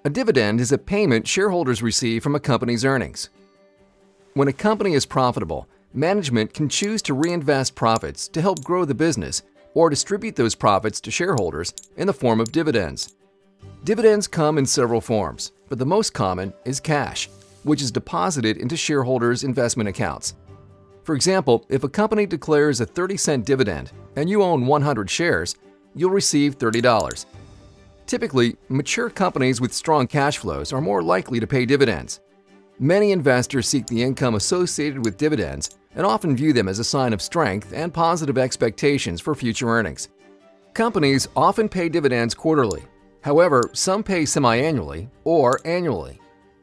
A dividend is a payment shareholders receive from a company's earnings. When a company is profitable, management can choose to reinvest profits to help grow the business or distribute those profits to shareholders in the form of dividends. Dividends come in several forms, but the most common is cash, which is deposited into shareholders' investment accounts. For example, if a company declares a 30-cent dividend and you own 100 shares, you'll receive $30. Typically, mature companies with strong cash flows are more likely to pay dividends. Many investors seek the income associated with dividends and often view them as a sign of strength and positive expectations for future earnings. Companies often pay dividends quarterly. However, some pay semi-annually or annually.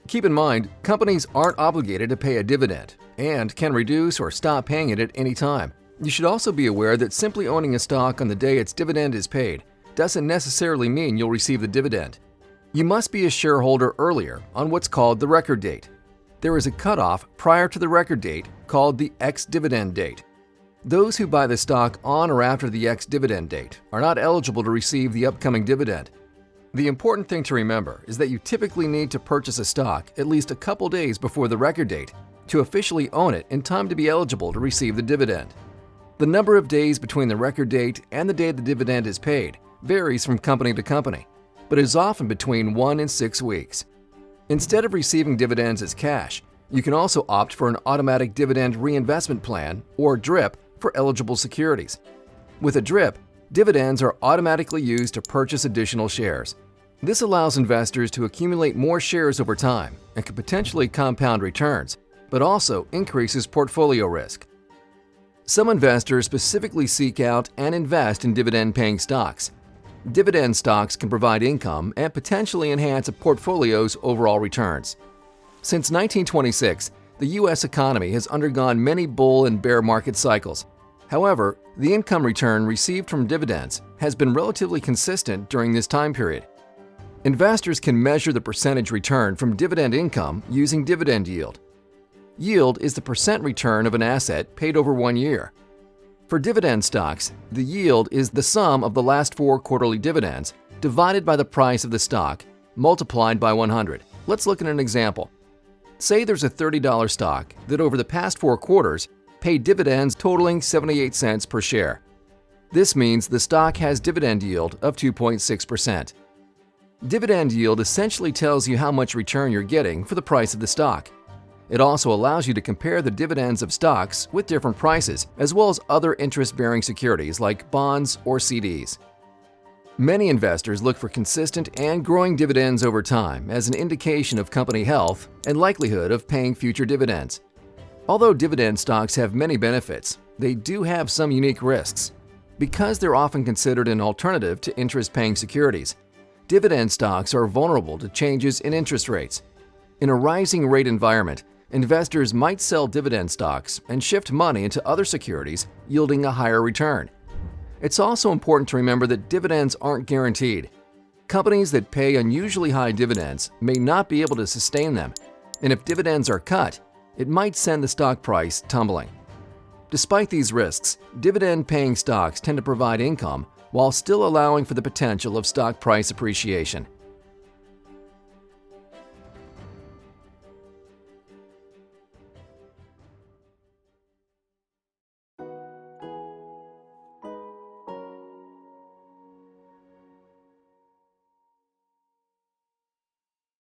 Keep in mind, companies aren't obligated to pay a dividend and can reduce or stop paying it at any time. You should also be aware that simply owning a stock on the day its dividend is paid doesn't necessarily mean you'll receive the dividend. You must be a shareholder earlier on what's called the record date. There is a cutoff prior to the record date called the ex-dividend date. Those who buy the stock on or after the ex-dividend date are not eligible to receive the upcoming dividend. The important thing to remember is that you typically need to purchase a stock at least a couple days before the record date to officially own it in time to be eligible to receive the dividend. The number of days between the record date and the day the dividend is paid varies from company to company, but is often between 1 and 6 weeks. Instead of receiving dividends as cash, you can also opt for an automatic dividend reinvestment plan or DRIP for eligible securities. With a DRIP, dividends are automatically used to purchase additional shares. This allows investors to accumulate more shares over time and can potentially compound returns, but also increases portfolio risk. Some investors specifically seek out and invest in dividend-paying stocks. Dividend stocks can provide income and potentially enhance a portfolio's overall returns. Since 1926, the U.S. economy has undergone many bull and bear market cycles. However, the income return received from dividends has been relatively consistent during this time period. Investors can measure the percentage return from dividend income using dividend yield. Yield is the percent return of an asset paid over 1 year. For dividend stocks, the yield is the sum of the last 4 quarterly dividends divided by the price of the stock multiplied by 100. Let's look at an example. Say there's a $30 stock that over the past 4 quarters paid dividends totaling 78 cents per share. This means the stock has dividend yield of 2.6%. Dividend yield essentially tells you how much return you're getting for the price of the stock. It also allows you to compare the dividends of stocks with different prices, as well as other interest-bearing securities like bonds or CDs. Many investors look for consistent and growing dividends over time as an indication of company health and likelihood of paying future dividends. Although dividend stocks have many benefits, they do have some unique risks. Because they're often considered an alternative to interest-paying securities, dividend stocks are vulnerable to changes in interest rates. In a rising rate environment, investors might sell dividend stocks and shift money into other securities, yielding a higher return. It's also important to remember that dividends aren't guaranteed. Companies that pay unusually high dividends may not be able to sustain them, and if dividends are cut, it might send the stock price tumbling. Despite these risks, dividend-paying stocks tend to provide income while still allowing for the potential of stock price appreciation.